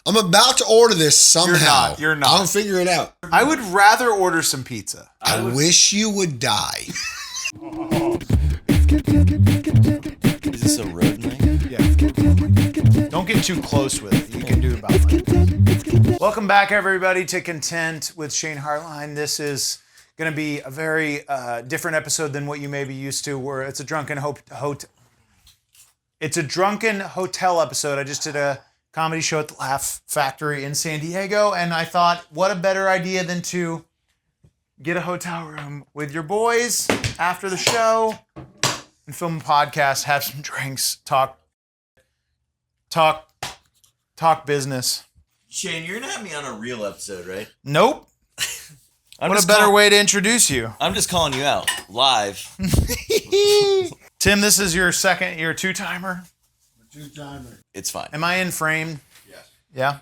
I'm about to order this somehow. You're not. I'll figure it out. I would rather order some pizza. I wish you would die. Is this a road mic? Yeah. Don't get too close with it. You can do about it. Welcome back, everybody, to Content with Shane Hartline. This is going to be a very different episode than what you may be used to, where it's a drunken hotel episode. I just did a comedy show at the Laugh Factory in San Diego, and I thought, what a better idea than to get a hotel room with your boys after the show and film a podcast, have some drinks, talk business. Shane, you're gonna have me on a real episode, right? Nope. What a better way to introduce you. I'm just calling you out live. Tim, this is your two-timer. Two-timer. It's fine. Am I in frame? Yes. Yeah.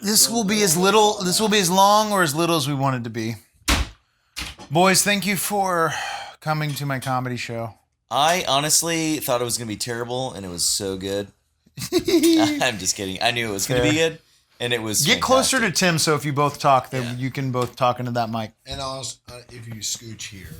This will be as long or as little as we want it to be. Boys, thank you for coming to my comedy show. I honestly thought it was gonna be terrible, and it was so good. I'm just kidding. I knew it was gonna be good, and it was. Get closer to Tim, so if you both talk, then you can both talk into that mic. And also, if you scooch here.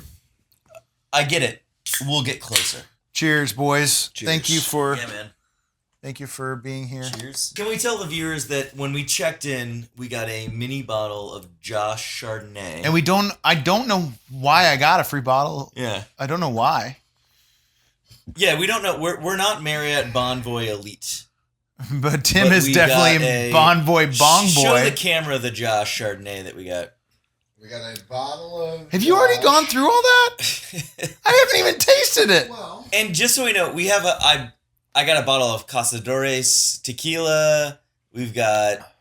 I get it. We'll get closer. Cheers, boys. Cheers. Thank you for being here. Cheers. Can we tell the viewers that when we checked in, we got a mini bottle of Josh Chardonnay, And I don't know why I got a free bottle. Yeah. I don't know why. Yeah, we don't know. We're not Marriott Bonvoy Elite. But Tim But is we definitely got a- Bonvoy Bong Show Boy. the camera the Josh Chardonnay that we got. We got a bottle of... Have you already gone through all that? I haven't even tasted it. Well, And just so we know, we have I got a bottle of Cazadores tequila. We've got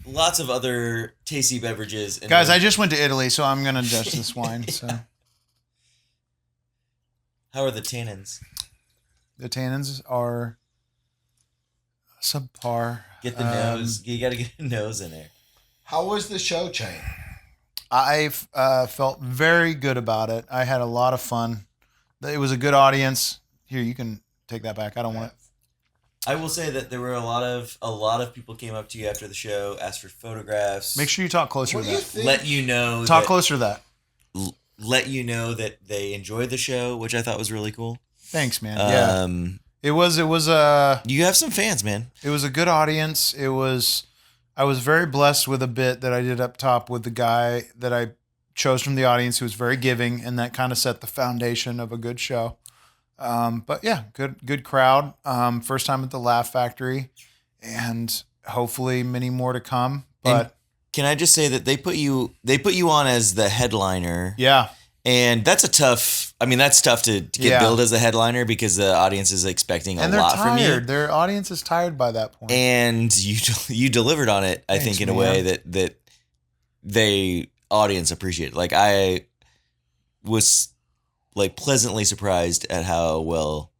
lots of other tasty beverages. And Guys, I just went to Italy, so I'm going to judge this wine. So How are the tannins? the tannins are subpar. Get the nose. You got to get a nose in there. how was the show, Shane? I felt very good about it. I had a lot of fun. It was a good audience. Here, you can take that back. I don't want it. I will say that there were a lot of people came up to you after the show, asked for photographs. Make sure you talk closer What to do you that. think? Let you know. Talk closer to that. Let you know that they enjoyed the show, which I thought was really cool. Thanks, man. Yeah. It was You have some fans, man. It was a good audience. I was very blessed with a bit that I did up top with the guy that I chose from the audience who was very giving, and that kind of set the foundation of a good show. But yeah, good crowd. First time at the Laugh Factory, and hopefully many more to come. But And can I just say that they put you on as the headliner? yeah, And that's tough to get billed as a headliner because the audience is expecting a and they're lot from you. tired. Their audience is tired by that point. And you delivered on it, I Thanks, think, in a man. way that they audience appreciated. Like, I was like pleasantly surprised at how well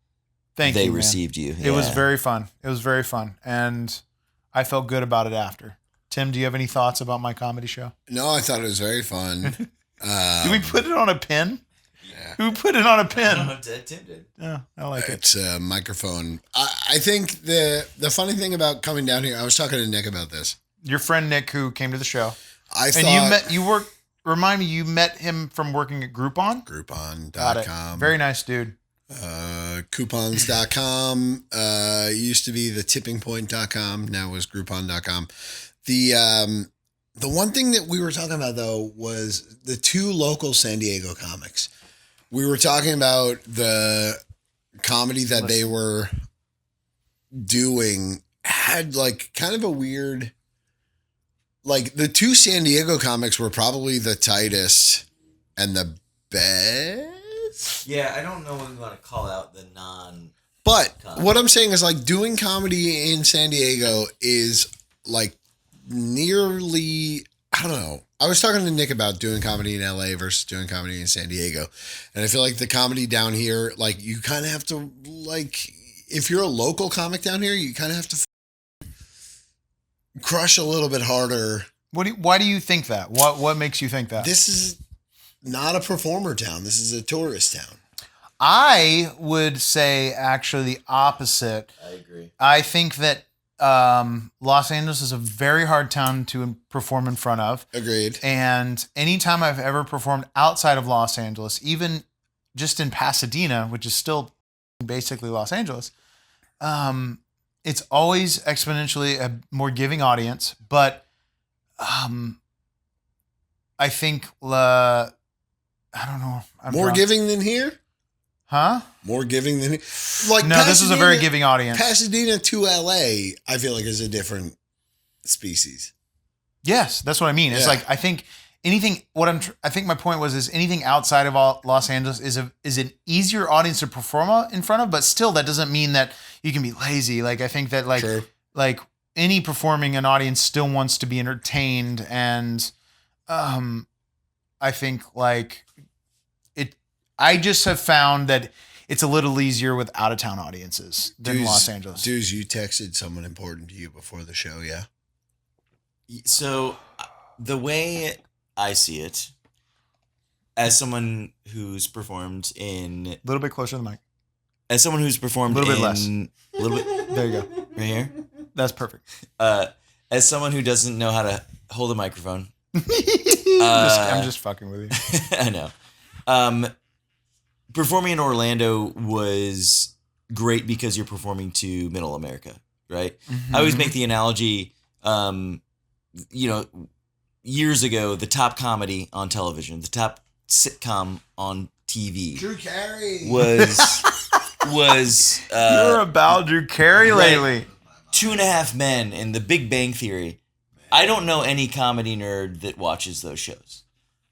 Thank they you, man. received you. It was Yeah. very fun. It was very fun, and I felt good about it after. Tim, do you have any thoughts about my comedy show? No, I thought it was very fun. Did we put it on a pin? Yeah. Who put it on a pin? Tim did. Yeah, I like it. It's a microphone. I think the funny thing about coming down here, I was talking to Nick about this. Your friend Nick, who came to the show, I and thought you met him from working at Groupon. Got it. Groupon.com. Very nice dude. Coupons.com used to be the tippingpoint.com. Now is Groupon.com. The one thing that we were talking about, though, was the two local San Diego comics. We were talking about the comedy that they were doing had like kind of a weird, like the two San Diego comics were probably the tightest and the best. Yeah, I don't know what we want to call out the non. But what I'm saying is like doing comedy in San Diego is like nearly, I don't know. I was talking to Nick about doing comedy in LA versus doing comedy in San Diego. And I feel like the comedy down here, like you kind of have to like, if you're a local comic down here, you kind of have to crush a little bit harder. Why do you think that? What makes you think that? This is not a performer town. This is a tourist town. I would say actually the opposite. I agree. I think that Los Angeles is a very hard town to perform in front of. Agreed. And anytime I've ever performed outside of Los Angeles, even just in Pasadena, which is still basically Los Angeles, it's always exponentially a more giving audience. But I think, I don't know. More giving than here? Huh? More giving than like no, this is a very giving audience. Pasadena to LA, I feel like is a different species. Yes, that's what I mean. It's like I think anything. I think my point was anything outside of Los Angeles is an easier audience to perform in front of, but still that doesn't mean that you can be lazy. Like I think that like any performing an audience still wants to be entertained, and I think like it. I just have found that it's a little easier with out of town audiences than Los Angeles. Dudes, you texted someone important to you before the show, yeah? So the way I see it, as someone who's performed in A little bit closer to the mic. As someone who's performed a little in bit less. A little bit There you go. right here. That's perfect. As someone who doesn't know how to hold a microphone. I'm just fucking with you. I know. Performing in Orlando was great because you're performing to Middle America, right? Mm-hmm. I always make the analogy, years ago, the top comedy on television, the top sitcom on TV Drew Carey was You're about Drew Carey lately. 2.5 Men and The Big Bang Theory. I don't know any comedy nerd that watches those shows,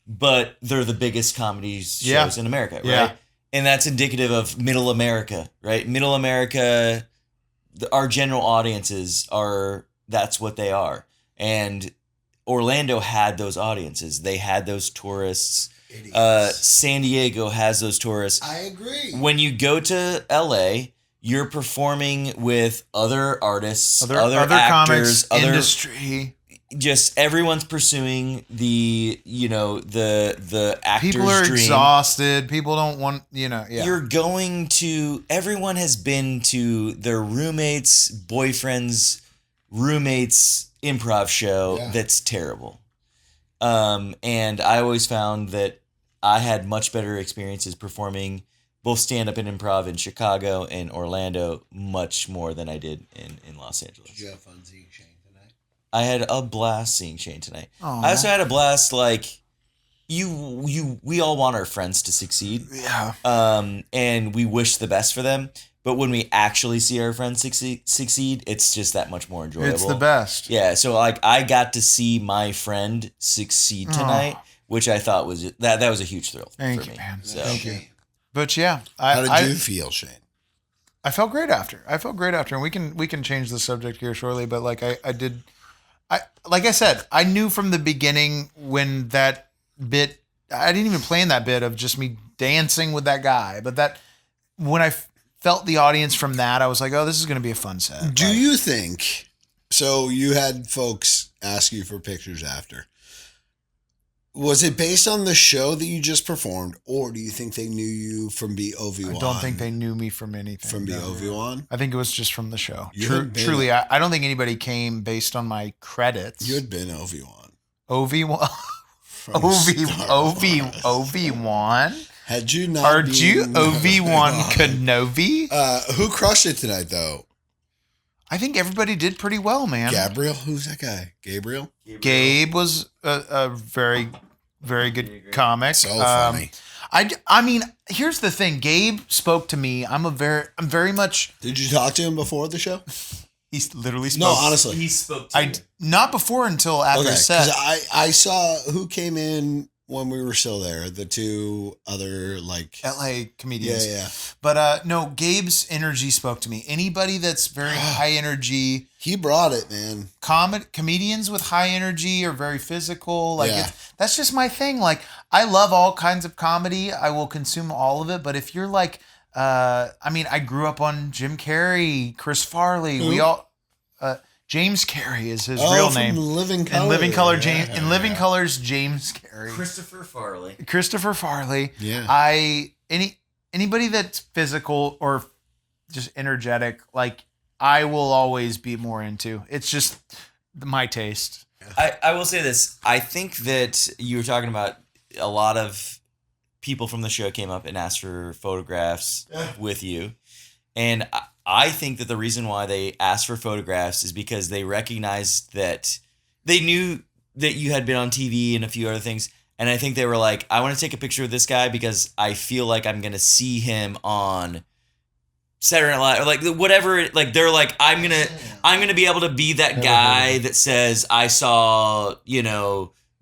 but they're the biggest comedy shows in America, right? Yeah. And that's indicative of Middle America, right? Middle America, our general audiences that's what they are. And Orlando had those audiences. They had those tourists. San Diego has those tourists. I agree. When you go to LA, you're performing with other artists, other actors, comics, industry. Just everyone's pursuing the actor's People are dream. exhausted. People don't want, You're going to, everyone has been to their roommate's boyfriend's roommate's improv show that's terrible. And I always found that I had much better experiences performing both stand-up and improv in Chicago and Orlando much more than I did in Los Angeles. Did you have fun seeing Shane tonight? I had a blast seeing Shane tonight. Aww. I also had a blast, like, we all want our friends to succeed. Yeah. And we wish the best for them. But when we actually see our friends succeed, it's just that much more enjoyable. It's the best. Yeah, so like I got to see my friend succeed tonight, which I thought was that was a huge thrill for me. Thank you, man. So. Thank you. But yeah, how did you feel, Shane? I felt great after. And we can change the subject here shortly. But like like I said, I knew from the beginning when that bit, I didn't even plan that bit of just me dancing with that guy, but that when I felt the audience from that, I was like, oh, this is going to be a fun set. Do you think, so you had folks ask you for pictures after. Was it based on the show that you just performed, or do you think they knew you from BOV1? I don't think they knew me from anything. From BOV1? I think it was just from the show. Truly, I don't think anybody came based on my credits. You had been OV1. OV1? OV1? Had you not Are you Obi-Wan Kenobi? Who crushed it tonight, though? I think everybody did pretty well, man. Gabriel? Who's that guy? Gabriel? Gabe was a very, very good comic. So funny. I mean, here's the thing. Gabe spoke to me. I'm very much. Did you talk to him before the show? He literally spoke. No, honestly. He spoke to you. Not before until after the set. Because I saw who came in when we were still there. The two other, like... LA comedians. Yeah. But no, Gabe's energy spoke to me. Anybody that's very high energy... He brought it, man. Comedians with high energy are very physical. Like that's just my thing. Like, I love all kinds of comedy. I will consume all of it. But if you're like... I grew up on Jim Carrey, Chris Farley. Who? We all... James Carey is his real name. Living Color. In Living Color, Living Colors, James Carey. Christopher Farley. Yeah. Anybody that's physical or just energetic, like I will always be more into. It's just my taste. I will say this. I think that you were talking about a lot of people from the show came up and asked for photographs with you. And I think that the reason why they asked for photographs is because they recognized that they knew that you had been on TV and a few other things. And I think they were like, I want to take a picture of this guy because I feel like I'm going to see him on Saturday Night Live, or like whatever. Like they're like, I'm gonna be able to be that guy that says I saw,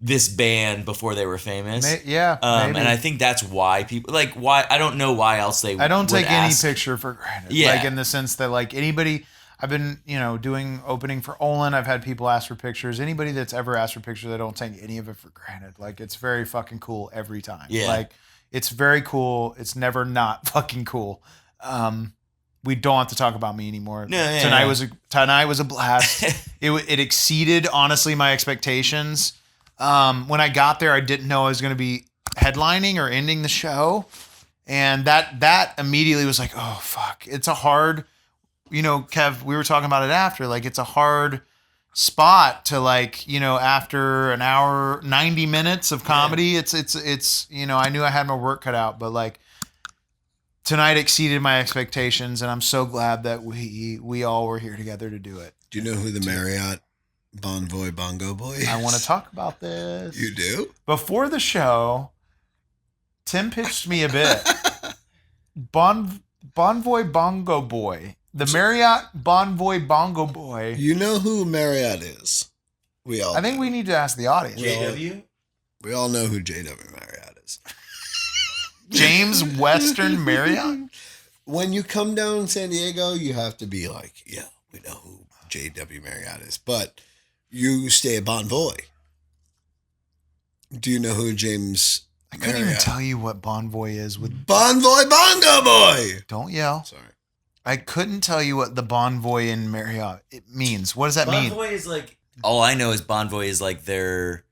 this band before they were famous. Maybe. And I think that's why people why I don't know why else they. I don't take any picture for granted. Yeah. Like in the sense that like anybody. I've been, doing opening for Olin. I've had people ask for pictures. Anybody that's ever asked for pictures, I don't take any of it for granted. Like, it's very fucking cool every time. Yeah. Like, it's very cool. It's never not fucking cool. We don't have to talk about me anymore. No, Tonight was a blast. It exceeded, honestly, my expectations. When I got there, I didn't know I was going to be headlining or ending the show. And that immediately was like, oh, fuck. It's a hard... Kev, we were talking about it after, like, it's a hard spot to after an hour, 90 minutes of comedy, it's I knew I had my work cut out, but like tonight exceeded my expectations and I'm so glad that we all were here together to do it. Do you know who the Marriott Bonvoy Bongo Boy is? I want to talk about this. You do? Before the show, Tim pitched me a bit. Bonvoy Bongo Boy. The Marriott Bonvoy Bongo Boy. You know who Marriott is. I think we need to ask the audience. JW? We all know who JW Marriott is. James Western Marriott? When you come down San Diego, you have to be like, yeah, we know who JW Marriott is. But you stay at Bonvoy. Do you know who James I couldn't even tell you what Bonvoy is with Bonvoy Bongo Boy. Don't yell. Sorry. I couldn't tell you what the Bonvoy in Marriott it means. What does that mean? Bonvoy is like all I know is Bonvoy is like their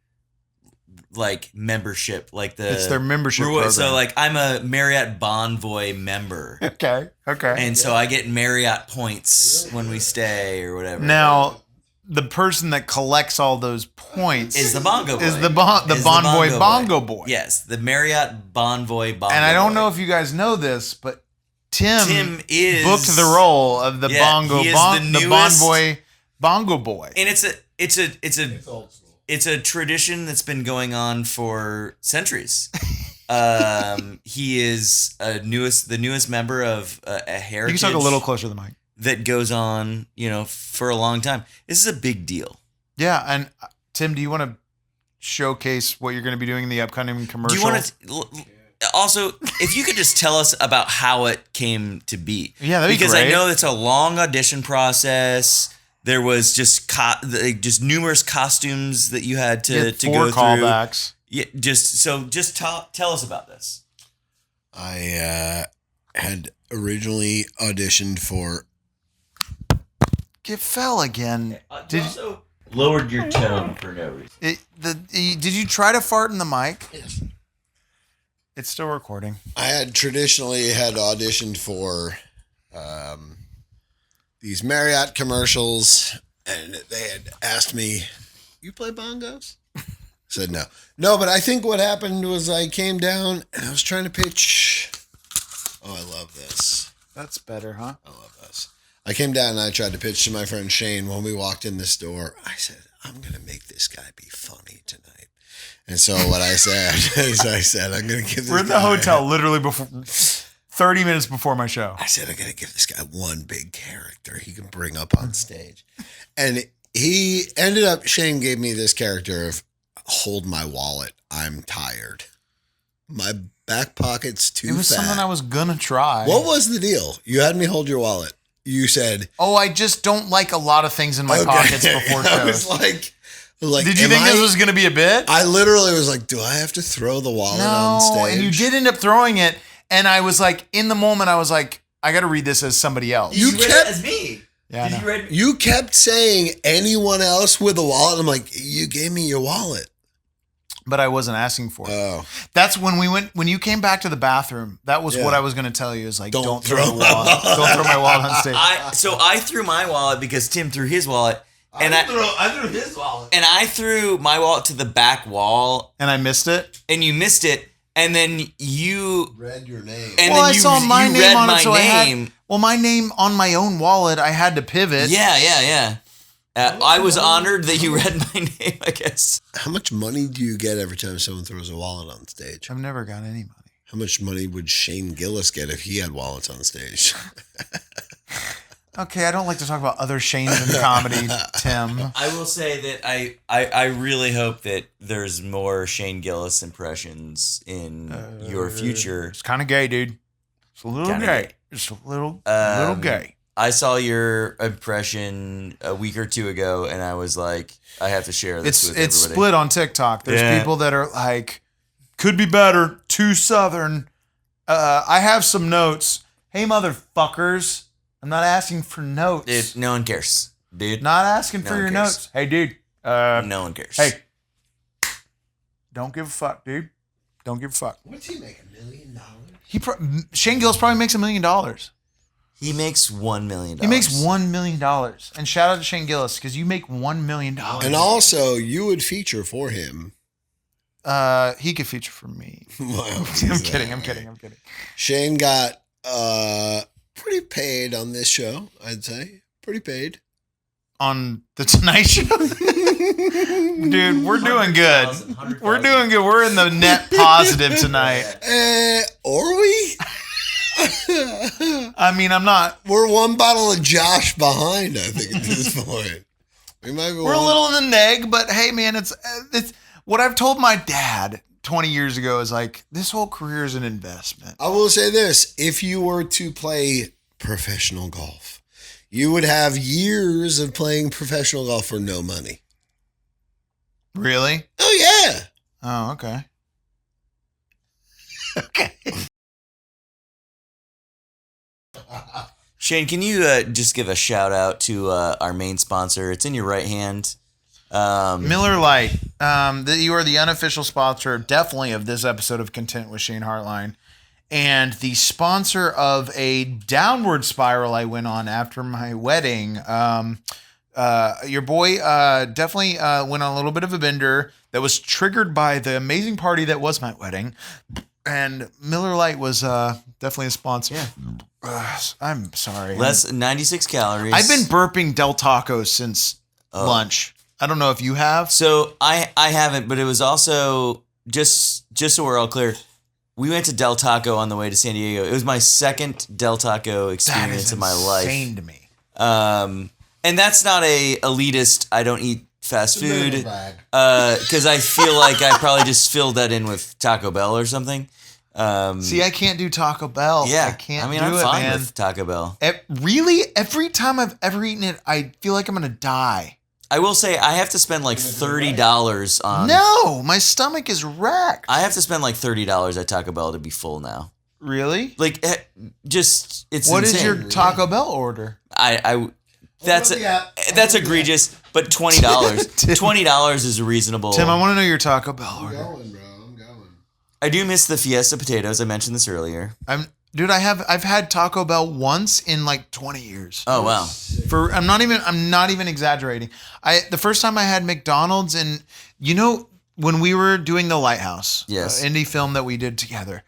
membership, it's their membership program. So like I'm a Marriott Bonvoy member. Okay. And so I get Marriott points when we stay or whatever. Now, the person that collects all those points is the Bongo Boy. Is the Bonvoy Bongo Boy. Yes, the Marriott Bonvoy Bongo. And I don't know if you guys know this, but Tim is booked the role of the Bonvoy Bongo Boy. And it's a tradition that's been going on for centuries. He is the newest member of a heritage. You can talk a little closer to the mic. That goes on, for a long time. This is a big deal. Yeah, and Tim, do you want to showcase what you're going to be doing in the upcoming commercial? Do you want to? Also, if you could just tell us about how it came to be. Yeah, that'd be because great. I know it's a long audition process. There was just numerous costumes that you had to go through. 4 callbacks. Yeah, just tell us about this. I had originally auditioned for. It fell again. Did you lowered your tone for no reason? Did you try to fart in the mic? Yes. It's still recording. I had traditionally auditioned for these Marriott commercials, and they had asked me, "You play bongos?" I said no. No, but I think what happened was I came down and I was trying to pitch. Oh, I love this. That's better, huh? I love this. I came down and I tried to pitch to my friend Shane when we walked in this door. I said, I'm going to make this guy be funny tonight. And so what I said is I'm going to give this We're in the hotel literally before 30 minutes before my show. I said, I'm going to give this guy one big character he can bring up on stage. And he ended up, Shane gave me this character of hold my wallet. I'm tired. My back pocket's too fat. It was something I was going to try. What was the deal? You had me hold your wallet. You said, "Oh, I just don't like a lot of things in my pockets before shows." I was like, did you think this was going to be a bit? I literally was like, do I have to throw the wallet on stage? No, and you did end up throwing it. And I was like, in the moment, I was like, I got to read this as somebody else. You read it as me. Yeah, you kept saying anyone else with a wallet. I'm like, you gave me your wallet. but I wasn't asking for it. Oh. That's when you came back to the bathroom. That was what I was going to tell you is like, don't throw the wallet. Don't throw my wallet on stage. I threw my wallet because Tim threw his wallet. And I threw his wallet. And I threw my wallet to the back wall. And I missed it. And you missed it. And then you read your name. And well, then I saw my name on it, so name. my name on my own wallet, I had to pivot. Yeah. I was honored that you read my name, I guess. How much money do you get every time someone throws a wallet on stage? I've never got any money. How much money would Shane Gillis get if he had wallets on stage? Okay, I don't like to talk about other Shanes in comedy, Tim. I will say that I really hope that there's more Shane Gillis impressions in your future. It's kind of gay, dude. It's a little gay. It's a little gay. I saw your impression a week or two ago, and I was like, I have to share this with everybody. It's split on TikTok. There's people that are like, could be better, too Southern. I have some notes. Hey, motherfuckers. I'm not asking for notes. Dude, no one cares. Dude. Not asking for your notes. Hey, dude. No one cares. Hey. Don't give a fuck, dude. Don't give a fuck. What's he make, $1 million? Shane Gillis probably makes $1 million. He makes $1 million. He makes $1 million. And shout out to Shane Gillis because you make $1 million. And also, you would feature for him. He could feature for me. Well, I'm kidding. Shane got pretty paid on this show, I'd say. Pretty paid. On the Tonight Show? Dude, we're doing good. We're doing good. We're in the net positive tonight. Are we? I mean, I'm not. We're one bottle of Josh behind, I think, at this point. We're a little in the neg, but hey, man, it's what I've told my dad 20 years ago is like, this whole career is an investment. I will say this. If you were to play professional golf, you would have years of playing professional golf for no money. Really? Oh, yeah. Oh, okay. Okay. Shane, can you just give a shout out to our main sponsor? It's in your right hand. Miller Lite. You are the unofficial sponsor, definitely, of this episode of Content with Shane Hartline, and the sponsor of a downward spiral I went on after my wedding. Your boy definitely went on a little bit of a bender that was triggered by the amazing party that was my wedding, and Miller Lite was definitely a sponsor. Yeah. I'm sorry. Less 96 calories. I've been burping Del Taco since lunch. I don't know if you have. So I haven't, but it was also just so we're all clear. We went to Del Taco on the way to San Diego. It was my second Del Taco experience in my life. Insane to me. And that's not a elitist. I don't eat fast food because I feel like I probably just filled that in with Taco Bell or something. See, I can't do Taco Bell. Yeah, I can't. I'm fine with Taco Bell. Really, every time I've ever eaten it, I feel like I'm gonna die. I will say I have to spend like $30 on. No, my stomach is wrecked. I have to spend like $30 at Taco Bell to be full now. Really? Like, just it's. What insane. is your Taco Bell order? That's egregious, but $20. $20 is reasonable. Tim, I want to know your Taco Bell order. I'm going, bro. I do miss the Fiesta potatoes. I mentioned this earlier. I've had Taco Bell once in like 20 years. Oh wow. I'm not even exaggerating. The first time I had McDonald's, and when we were doing The Lighthouse, indie film that we did together,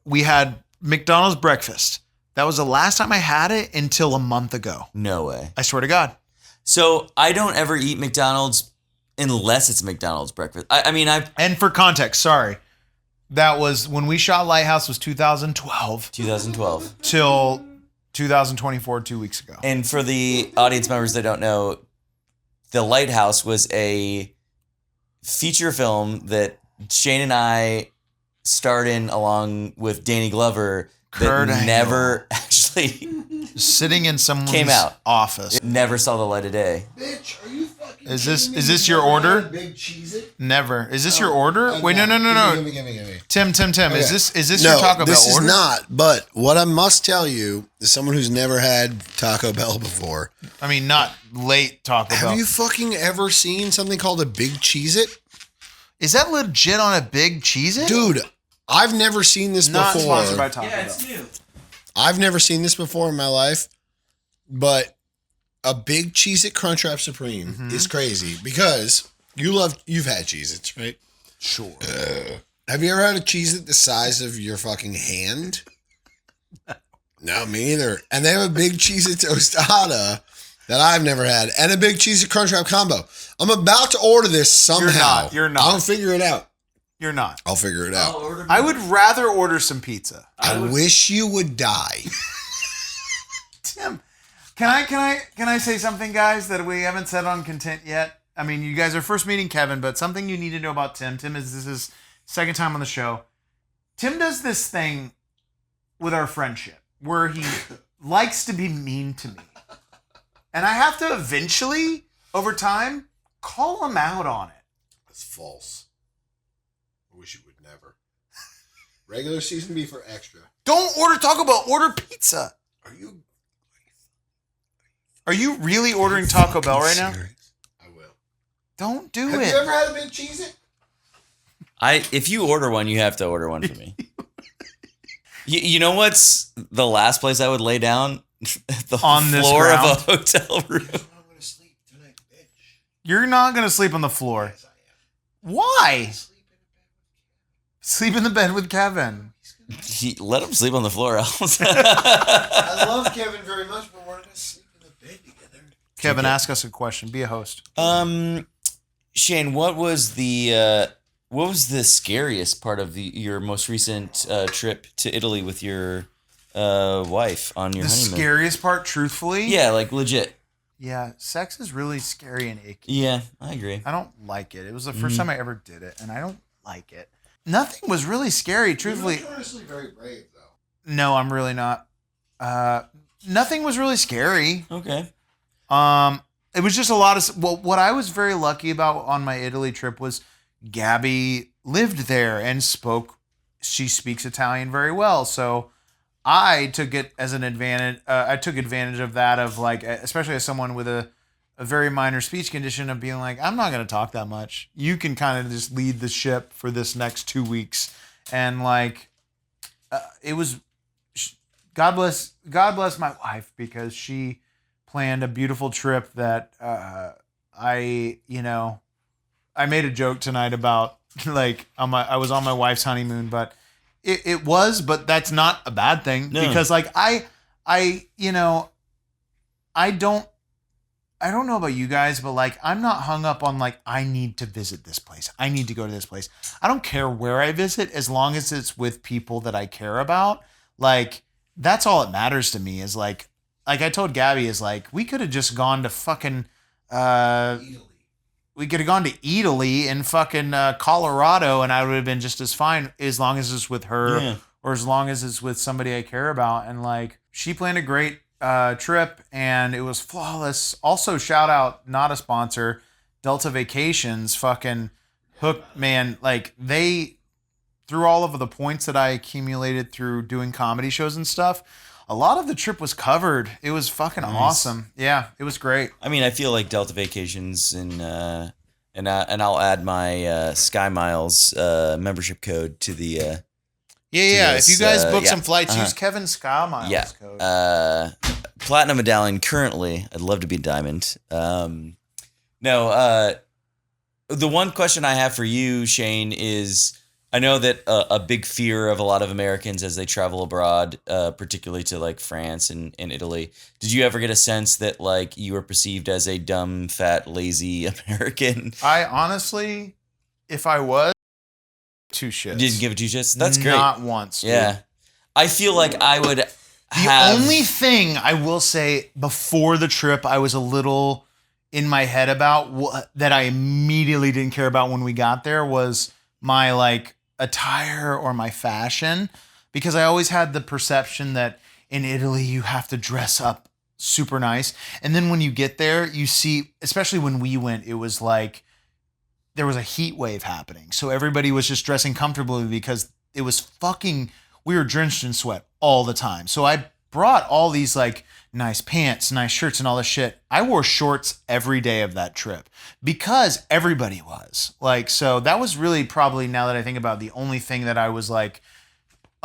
we had McDonald's breakfast. That was the last time I had it until a month ago. No way. I swear to God. So I don't ever eat McDonald's unless it's McDonald's breakfast. And for context, sorry. That was when we shot Lighthouse was 2012. 2012. Till 2024, 2 weeks ago. And for the audience members that don't know, The Lighthouse was a feature film that Shane and I starred in along with Danny Glover that never actually sitting in someone's came out. Office. It never saw the light of day. Bitch, are you fucking Is this your order? Big Cheez-It? Never. Is this your order? Wait, no. Give me. Tim. Okay. Is this your Taco Bell order? This is not, but what I must tell you is someone who's never had Taco Bell before. I mean, not late Taco Bell. Have you fucking ever seen something called a Big Cheez-It? Is that legit on a big Cheez-It? Dude, I've never seen this Not before. sponsored by Taco Bell. it's new. I've never seen this before in my life, but a big Cheez-It Crunchwrap Supreme is crazy because you've had Cheez-Its, right? Sure. Have you ever had a Cheez-It the size of your fucking hand? No, me either. And they have a big Cheez-It Tostada that I've never had, and a big Cheez-It Crunchwrap combo. I'm about to order this somehow. You're not. I'll figure it out. You're not. I'll figure it out. I would rather order some pizza. I wish you would die. Tim, can I say something, guys, that we haven't said on content yet? I mean, you guys are first meeting Kevin, but something you need to know about Tim. This is his second time on the show. Tim does this thing with our friendship where he likes to be mean to me. And I have to eventually, over time, call him out on it. That's false. I wish you would never. Regular season beef or extra? Don't order Taco Bell, order pizza. Are you Are you really ordering Taco Bell right now? I will. Don't do Have it. you ever had a big Cheez-It? If you order one, you have to order one for me. You know what's the last place I would lay down? The On this floor ground? of a hotel room. I'm going to sleep tonight, bitch. You're not going to sleep on the floor. Yes, I am. Why? Sleep in the bed with Kevin. Let him sleep on the floor, else. I love Kevin very much, but we're going to sleep in the bed together. Kevin, ask us a question. Be a host. Shane, what was the scariest part of your most recent trip to Italy with your wife on your The honeymoon? scariest part, truthfully? Yeah, like legit. Yeah, sex is really scary and icky. Yeah, I agree. I don't like it. It was the first time I ever did it, and I don't like it. Nothing was really scary, truthfully. You're notoriously very brave, though. No, I'm really not. Nothing was really scary. Okay. It was just a lot of. Well, what I was very lucky about on my Italy trip was Gabby lived there and spoke. She speaks Italian very well, so I took it as an advantage. I took advantage of that, of like, especially as someone with a very minor speech condition, of being like, I'm not going to talk that much. You can kind of just lead the ship for this next 2 weeks, and like, it was. God bless my wife, because she planned a beautiful trip that I made a joke tonight about, like, I was on my wife's honeymoon, but but that's not a bad thing. No. Because like I don't know about you guys, but like, I'm not hung up on like, I need to visit this place. I need to go to this place. I don't care where I visit, as long as it's with people that I care about. Like, that's all that matters to me. Is like I told Gabby, is like, we could have just gone to fucking we could have gone to Italy in fucking Colorado, and I would have been just as fine, as long as it's with her, or as long as it's with somebody I care about. And like, she planned a great trip, and it was flawless. Also, shout out, not a sponsor, Delta Vacations, fucking hooked, man. Like, they, through all of the points that I accumulated through doing comedy shows and stuff, a lot of the trip was covered. It was fucking awesome. Yeah, it was great. I mean, I feel like Delta Vacations and I'll add my Sky Miles membership code to the Yeah. this, If you guys book yeah. some flights, use Kevin Skymiles code. Platinum medallion currently. I'd love to be diamond. The one question I have for you, Shane, is, I know that a big fear of a lot of Americans as they travel abroad, particularly to like France and Italy, did you ever get a sense that like you were perceived as a dumb, fat, lazy American? I honestly, if I was, two shits. Didn't give it two shits? That's great. Not once. Dude. Yeah. I feel like I would The only thing I will say, before the trip, I was a little in my head about that I immediately didn't care about when we got there, was my like attire or my fashion, because I always had the perception that in Italy you have to dress up super nice, and then when you get there, you see, especially when we went, it was like there was a heat wave happening, so everybody was just dressing comfortably because it was fucking, we were drenched in sweat all the time. So I brought all these like nice pants, nice shirts, and all this shit. I wore shorts every day of that trip because everybody was like, so that was really probably, now that I think about it, the only thing that I was like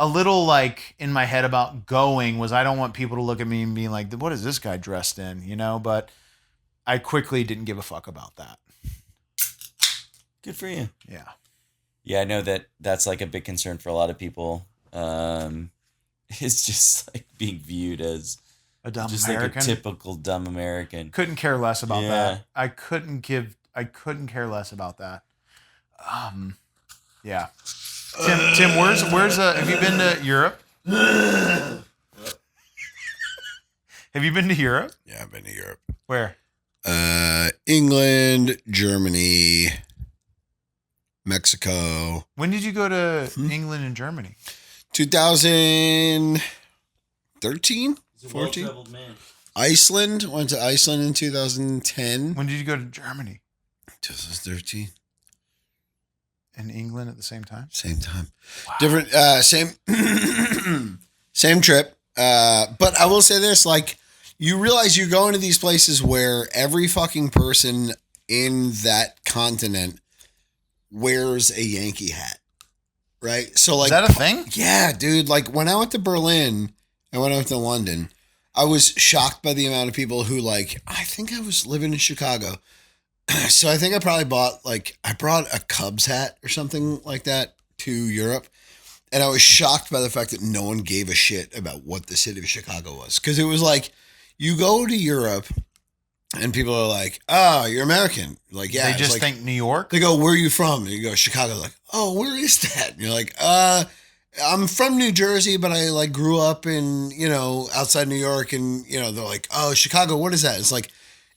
a little like in my head about going was I don't want people to look at me and be like, what is this guy dressed in, you know? But I quickly didn't give a fuck about that. Good for you. Yeah. Yeah, I know that's like a big concern for a lot of people. It's just like being viewed as A dumb just American. like a typical dumb American. Couldn't care less about Yeah. that. I couldn't care less about that. Yeah. Tim, where's have you been to Europe? Have you been to Europe? Yeah, I've been to Europe. Where? England, Germany, Mexico. When did you go to England and Germany? 2013, He's a 14. well-traveled man. Iceland. Went to Iceland in 2010. When did you go to Germany 2013. and England at the same time? Same time. Wow. Different. Same. Same trip. But I will say this: like, you realize you're going to these places where every fucking person in that continent wears a Yankee hat. Right? So like, Is that a thing? yeah, dude. Like when I went to Berlin and when I went to London, I was shocked by the amount of people who like, I think I was living in Chicago. So I think I probably brought a Cubs hat or something like that to Europe. And I was shocked by the fact that no one gave a shit about what the city of Chicago was. Cause it was like, you go to Europe and people are like, oh, you're American. Like, yeah. They just like, think New York. they go, where are you from? And you go, Chicago. Like, oh, where is that? And you're like, I'm from New Jersey, but I like grew up in, outside New York. And, they're like, oh, Chicago, what is that? It's like,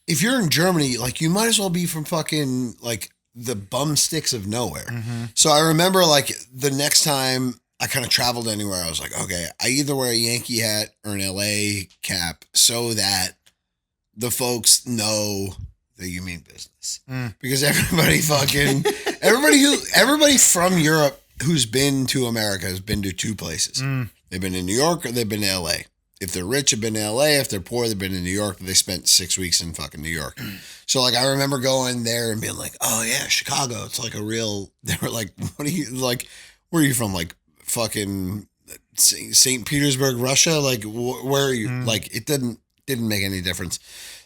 if you're in Germany, like you might as well be from fucking like the bum sticks of nowhere. Mm-hmm. So I remember like the next time I kind of traveled anywhere, I was like, okay, I either wear a Yankee hat or an LA cap so that the folks know that you mean business. Because everybody from Europe who's been to America has been to two places. They've been in New York or they've been to LA. If they're rich, they've been to LA. If they're poor, they've been in New York, but they spent 6 weeks in fucking New York. So like, I remember going there and being like, oh yeah, Chicago. It's like they were like, what are you like, where are you from? Like fucking St. Petersburg, Russia? Like where are you? Like it didn't make any difference.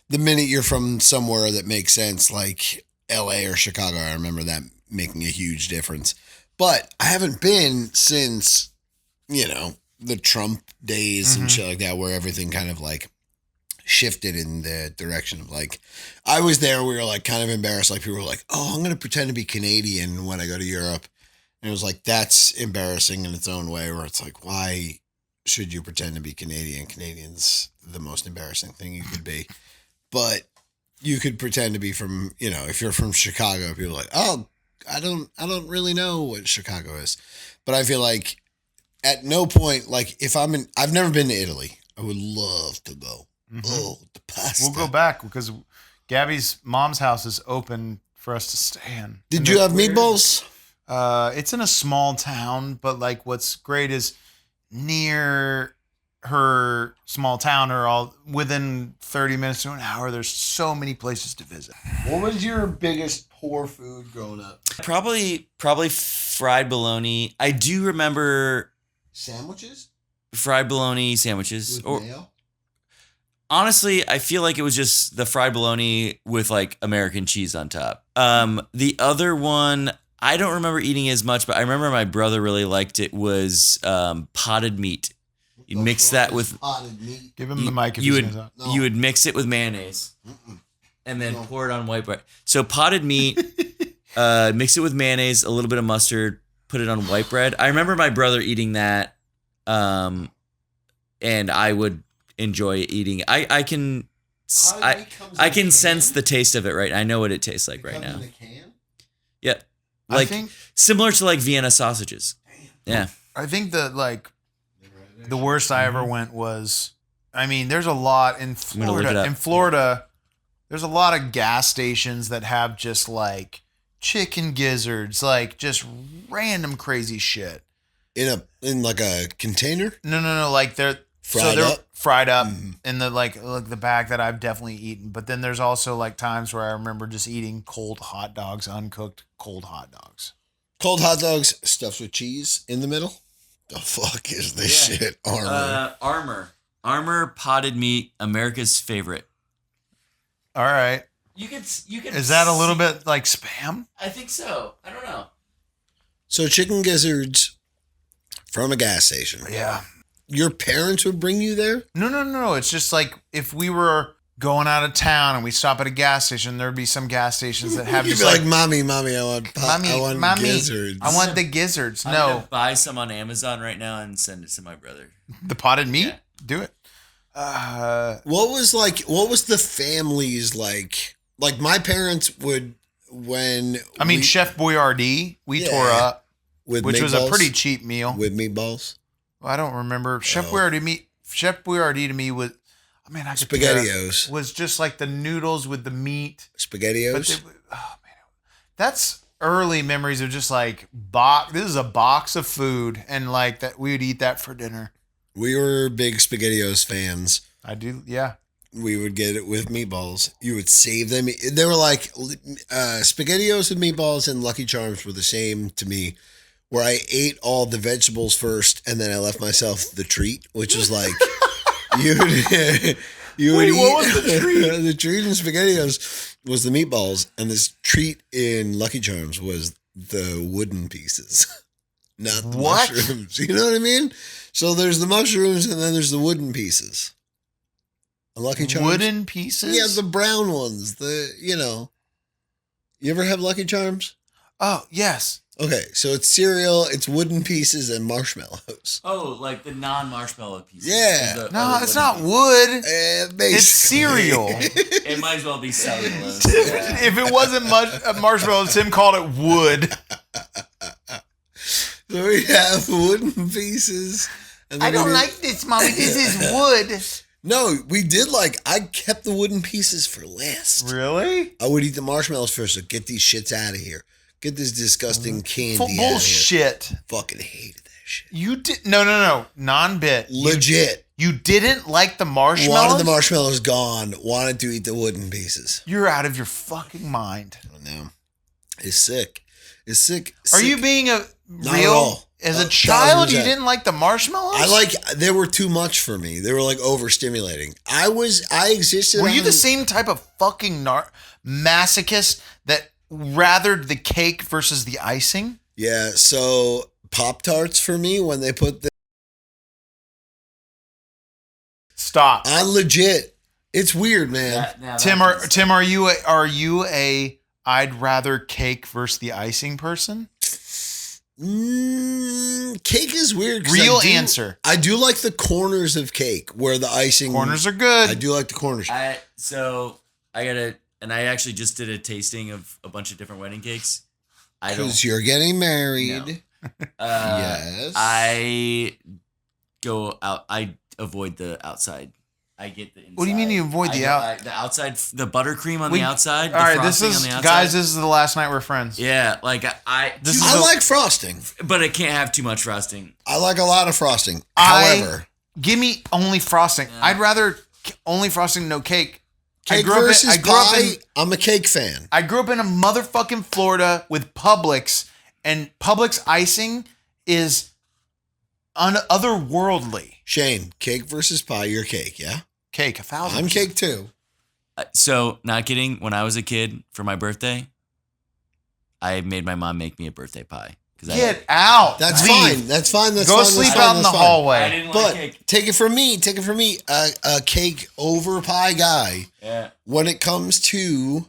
The minute you're from somewhere that makes sense, like LA or Chicago, I remember that making a huge difference. But I haven't been since, the Trump days and shit like that, where everything kind of like shifted in the direction of like, I was there, we were like kind of embarrassed. Like people were like, oh, I'm going to pretend to be Canadian when I go to Europe. And it was like, that's embarrassing in its own way, where it's like, why should you pretend to be Canadian? Canadian's the most embarrassing thing you could be. But you could pretend to be from, if you're from Chicago, people are like, oh, I don't really know what Chicago is. But I feel like at no point, like I've never been to Italy. I would love to go. Oh, the pasta. We'll go back because Gabby's mom's house is open for us to stay in. Did you have meatballs? It's in a small town, but like what's great is near her small town or all within 30 minutes to an hour, there's so many places to visit. What was your biggest poor food growing up? Probably fried bologna. I do remember Sandwiches? fried bologna sandwiches. With mayo? Honestly, I feel like it was just the fried bologna with like American cheese on top. The other one, I don't remember eating as much, but I remember my brother really liked it, was potted meat. You mix that with potted meat. Give him the mic if you he's would gonna talk. No. you would mix it with mayonnaise and then pour it on white bread. So potted meat, mix it with mayonnaise, a little bit of mustard, put it on white bread. I remember my brother eating that, and I would enjoy eating. I can sense the taste of it right. I know what it tastes like right now. In a can? Yeah, I like think similar to like Vienna sausages. Yeah. I think that like the worst I ever went was, I mean, there's a lot in gonna look it Florida. up. In Florida, there's a lot of gas stations that have just like chicken gizzards, like just random crazy shit. In like a container? No. Like they're fried up in the like the bag that I've definitely eaten. But then there's also like times where I remember just eating cold hot dogs, uncooked cold hot dogs. Cold hot dogs stuffed with cheese in the middle. The fuck is this shit? Armor potted meat, America's favorite. All right. You could. Is that a little bit like spam? I think so. I don't know. So chicken gizzards from a gas station. Yeah. Your parents would bring you there? No. It's just like if we were going out of town and we stop at a gas station, there'd be some gas stations that have You'd just be like, mommy, I want gizzards. I want the gizzards. I'm gonna buy some on Amazon right now and send it to my brother. The potted meat? Yeah. Do it. What was the families like? Like my parents would Chef Boyardee, we tore up, with which was a pretty cheap meal. With meatballs? I don't remember. Chef Boyardee to me was, SpaghettiOs. Was just like the noodles with the meat. SpaghettiOs? That's early memories of just like, this is a box of food, and like that we would eat that for dinner. We were big SpaghettiOs fans. I do, yeah. We would get it with meatballs. You would save them. They were like SpaghettiOs with meatballs and Lucky Charms were the same to me, where I ate all the vegetables first and then I left myself the treat, which was like you would eat. What was the treat? The treat in SpaghettiOs was the meatballs, and this treat in Lucky Charms was the wooden pieces, not the mushrooms. You know what I mean? So there's the mushrooms and then there's the wooden pieces. Lucky Charms. Wooden pieces? Yeah, the brown ones. You ever have Lucky Charms? Oh, yes. Okay, so it's cereal, it's wooden pieces and marshmallows. Oh, like the non-marshmallow pieces. Yeah. No, it's not wood. It's cereal. It might as well be cellulose. If it wasn't marshmallows, Tim called it wood. So we have wooden pieces. And I don't like this, Mommy. This is wood. No, we did I kept the wooden pieces for last. Really? I would eat the marshmallows first, so get these shits out of here. Get this disgusting candy out of here. Bullshit. Fucking hated that shit. You did no. Non-bit. Legit. You didn't like the marshmallows? Wanted the marshmallows gone. Wanted to eat the wooden pieces. You're out of your fucking mind. I know. It's sick. It's sick. Are you being Not real? at all. As a child, 1000%. you didn't like the marshmallows? They were too much for me. They were overstimulating. I existed. Were you the same type of fucking masochist that rathered the cake versus the icing? Yeah, so Pop-Tarts for me, when they put the... Stop. I'm legit. It's weird, man. Tim, are you a I'd rather cake versus the icing person? Cake is weird. Real answer. I do like the corners of cake where the icing... Corners are good. I do like the corners. I actually just did a tasting of a bunch of different wedding cakes. Because you're getting married. No. Yes. I go out. I avoid the outside. I get the inside. What do you mean you avoid the outside? The buttercream on the outside. All right, this is guys. This is the last night we're friends. Yeah, I like frosting, but it can't have too much frosting. I like a lot of frosting. However, give me only frosting. Yeah. I'd rather only frosting, no cake. Cake versus pie. I'm a cake fan. I grew up in a motherfucking Florida with Publix, and Publix icing is otherworldly. Shane, cake versus pie. You're cake, yeah? Cake, 1,000%. I'm cake too. So, not kidding. When I was a kid, for my birthday, I made my mom make me a birthday pie. Get out. That's fine. That's fine. Go sleep out in the hallway. I didn't like cake. Take it from me. A cake over pie guy. Yeah. When it comes to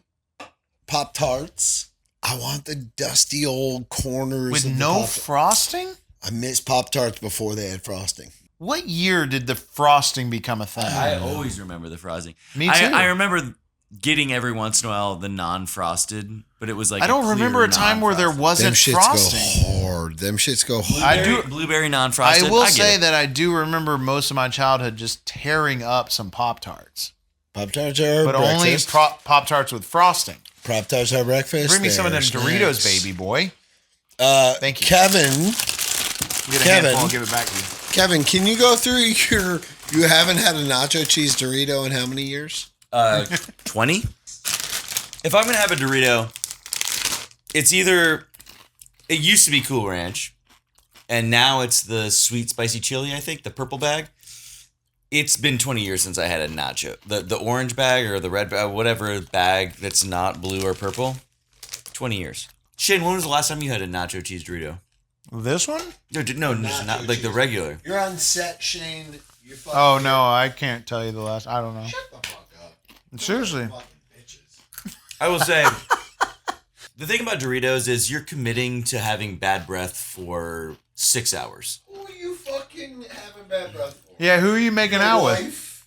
Pop-Tarts, I want the dusty old corners with no frosting. I miss Pop-Tarts before they had frosting. What year did the frosting become a thing? I always remember the frosting. Me too. I remember getting every once in a while the non-frosted, but it was like I don't remember a time where there wasn't frosting. Them shits go hard. Blueberry non-frosted. I will say that I do remember most of my childhood just tearing up some Pop-Tarts. Pop-Tarts are but breakfast. Only Pop-Tarts with frosting. Pop-Tarts are breakfast. Bring me some of them Doritos, baby boy. Thank you, Kevin. Get a handful, I'll give it back to you. Kevin, can you go through You haven't had a nacho cheese Dorito in how many years? 20. If I'm gonna have a Dorito, it's either it used to be Cool Ranch, and now it's the sweet spicy chili. I think the purple bag. It's been 20 years since I had a nacho. The orange bag or the red bag, whatever bag that's not blue or purple. 20 years. Shane, when was the last time you had a nacho cheese Dorito? This one? No, not like the regular. You're on set, Shane. You're fucking Oh, no, I can't tell you the last. I don't know. Shut the fuck up. Seriously. Fucking bitches. I will say, the thing about Doritos is you're committing to having bad breath for 6 hours. Who are you fucking having bad breath for? Yeah, who are you making out with?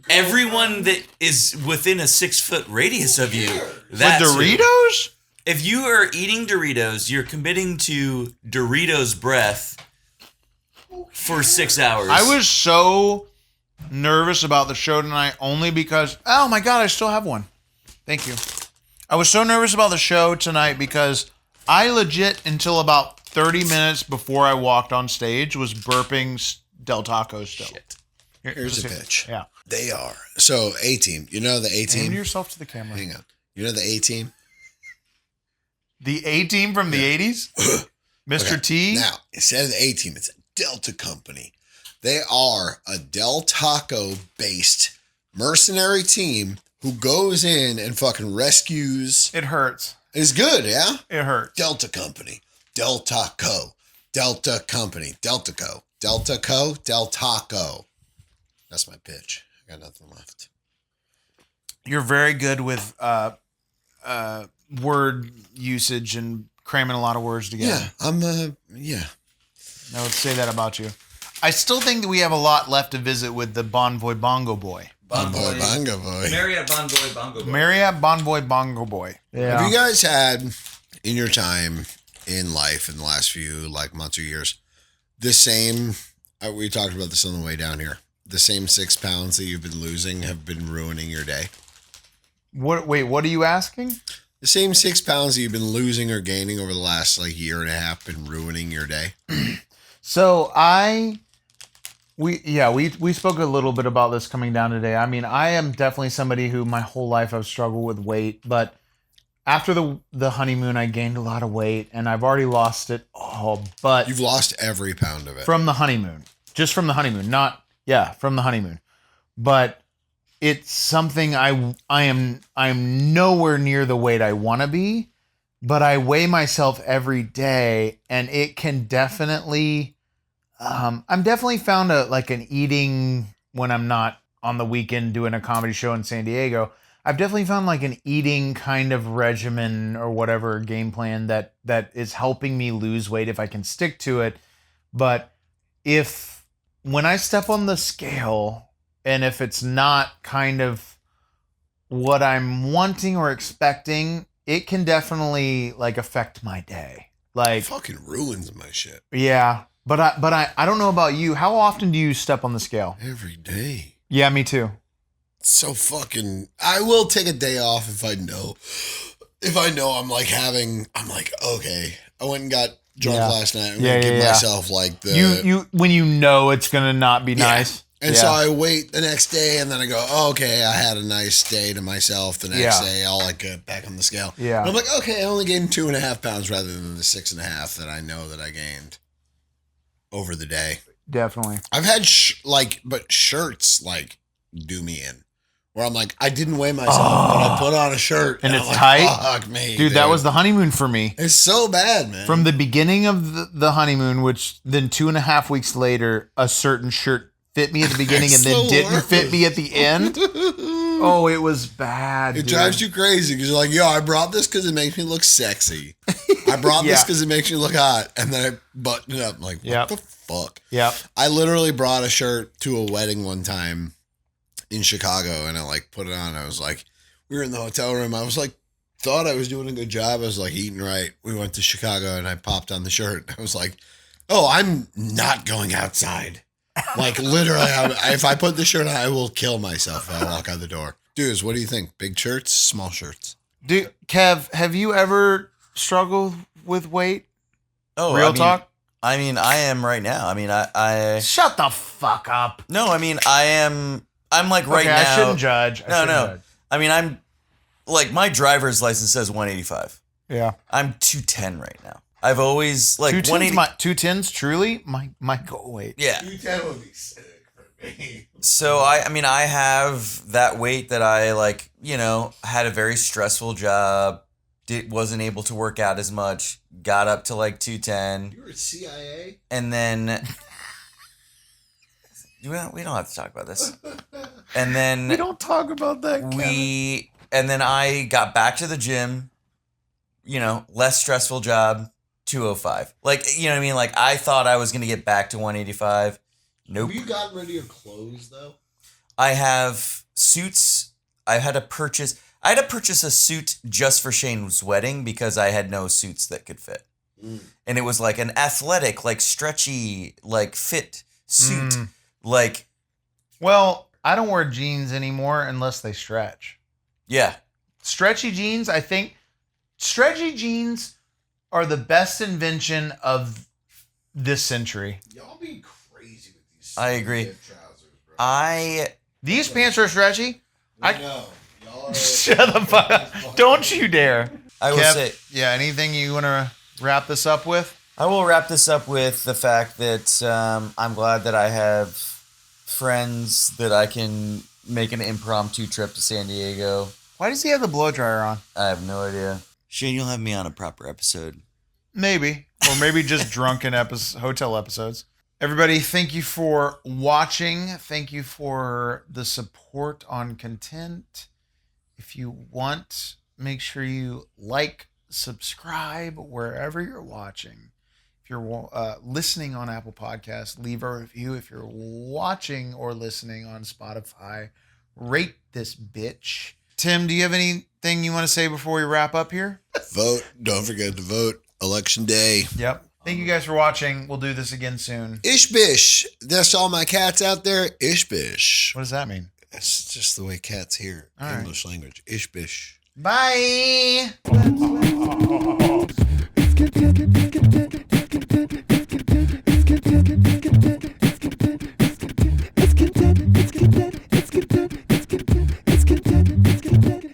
Everyone that is within a 6-foot radius of you. With Doritos? If you are eating Doritos, you're committing to Doritos breath for 6 hours. I was so nervous about the show tonight only because, oh my God, I still have one. Thank you. I was so nervous about the show tonight because I legit, until about 30 minutes before I walked on stage, was burping Del Taco still. Shit. Here's a pitch. Yeah. They are. So, A-Team. You know the A-Team? Aim yourself to the camera. Hang on. You know the A-Team? The A-Team from the 80s? Mr. Okay. T? Now, instead of the A-Team, it's a Delta Company. They are a Del Taco-based mercenary team who goes in and fucking rescues. It hurts. It's good, yeah? It hurts. Delta Company. Del Taco. Delta Company. Delta Co. Delta Co. Del Taco. That's my pitch. I got nothing left. You're very good with word usage and cramming a lot of words together. Yeah, yeah. I would say that about you. I still think that we have a lot left to visit with the Bonvoy Bongo Boy. Bonvoy Bongo Boy. Marriott Bonvoy Bongo Boy. Marriott Bonvoy Bongo Boy. Yeah. Have you guys had, in your time in life in the last few months or years, the same, we talked about this on the way down here, the same 6 pounds that you've been losing have been ruining your day? Wait, what are you asking? The same 6 pounds that you've been losing or gaining over the last year and a half been ruining your day? So we spoke a little bit about this coming down today. I mean, I am definitely somebody who my whole life I've struggled with weight, but after the honeymoon, I gained a lot of weight and I've already lost it all, but You've lost every pound of it. from the honeymoon, just from the honeymoon, from the honeymoon. But it's something I'm nowhere near the weight I want to be, but I weigh myself every day and it can definitely, I'm definitely found an eating when I'm not on the weekend doing a comedy show in San Diego. I've definitely found an eating kind of regimen or whatever game plan that is helping me lose weight if I can stick to it. But when I step on the scale and if it's not kind of what I'm wanting or expecting, it can definitely affect my day. It fucking ruins my shit. Yeah. But I don't know about you. How often do you step on the scale? Every day. Yeah, me too. So fucking, I will take a day off if I know I'm okay, I went and got drunk last night. I'm gonna give myself when you know it's gonna not be nice. And so I wait the next day and then I go, oh, okay, I had a nice day to myself. The next day I'll get back on the scale. Yeah. And I'm like, okay, I only gained 2.5 pounds rather than the 6.5 that I know that I gained over the day. Definitely. I've had but shirts do me in. Where I'm I didn't weigh myself, but I put on a shirt. And it's tight. Fuck me. Dude, that was the honeymoon for me. It's so bad, man. From the beginning of the honeymoon, which then 2.5 weeks later, a certain shirt fit me at the beginning and then didn't fit me at the end. Oh, it was bad. It drives you crazy because you're like, yo, I brought this because it makes me look sexy. I brought this because it makes me look hot. And then I button it up. I'm like, what the fuck? Yep. I literally brought a shirt to a wedding one time in Chicago and I put it on. I was we were in the hotel room. I was thought I was doing a good job. I was eating right. We went to Chicago and I popped on the shirt. I was oh, I'm not going outside. Literally, if I put the shirt on, I will kill myself if I walk out the door. Dudes, what do you think? Big shirts, small shirts? Dude, Kev, have you ever struggled with weight? Oh, Real talk? I mean, I am right now. I mean, I Shut the fuck up. no. I mean, I am. I'm like right Okay, now. I shouldn't judge. No. I mean, I'm like my driver's license says 185. Yeah. I'm 210 right now. I've always like 210's 180. 210's truly my goal weight. Yeah. 210 would be sick for me. So I mean, I have that weight that I like. Had a very stressful job. Wasn't able to work out as much. Got up to like 210. You were CIA? And then we don't have to talk about this. And then We don't talk about that. and then I got back to the gym. Less stressful job, 205. Like, you know what I mean? Like I thought I was gonna get back to 185. Nope. Have you gotten rid of your clothes though? I have suits. I had to purchase a suit just for Shane's wedding because I had no suits that could fit. And it was like an athletic, like stretchy, like fit suit. Like, Well, I don't wear jeans anymore unless they stretch. yeah. Stretchy jeans, I think stretchy jeans are the best invention of this century. Y'all be crazy with these. I agree. Trousers, bro. These pants are stretchy. I know. Y'all are. Shut the fuck up. Don't you dare. I will Kev, say, yeah, anything you want to wrap this up with? I will wrap this up with the fact that I'm glad that I have friends that I can make an impromptu trip to San Diego. Why does he have the blow dryer on? I have no idea. Shane, you'll have me on a proper episode. Maybe. Or maybe just drunken hotel episodes. Everybody, thank you for watching. Thank you for the support on content. If you want, make sure you like, subscribe wherever you're watching. If you're listening on Apple Podcasts, leave a review. If you're watching or listening on Spotify, rate this bitch. Tim, do you have anything you want to say before we wrap up here? Vote. Don't forget to vote. Election day. Yep. Thank you guys for watching. We'll do this again soon. Ish bish. That's all my cats out there. Ish bish. What does that mean? It's just the way cats hear All right. English language. Ish bish. Bye.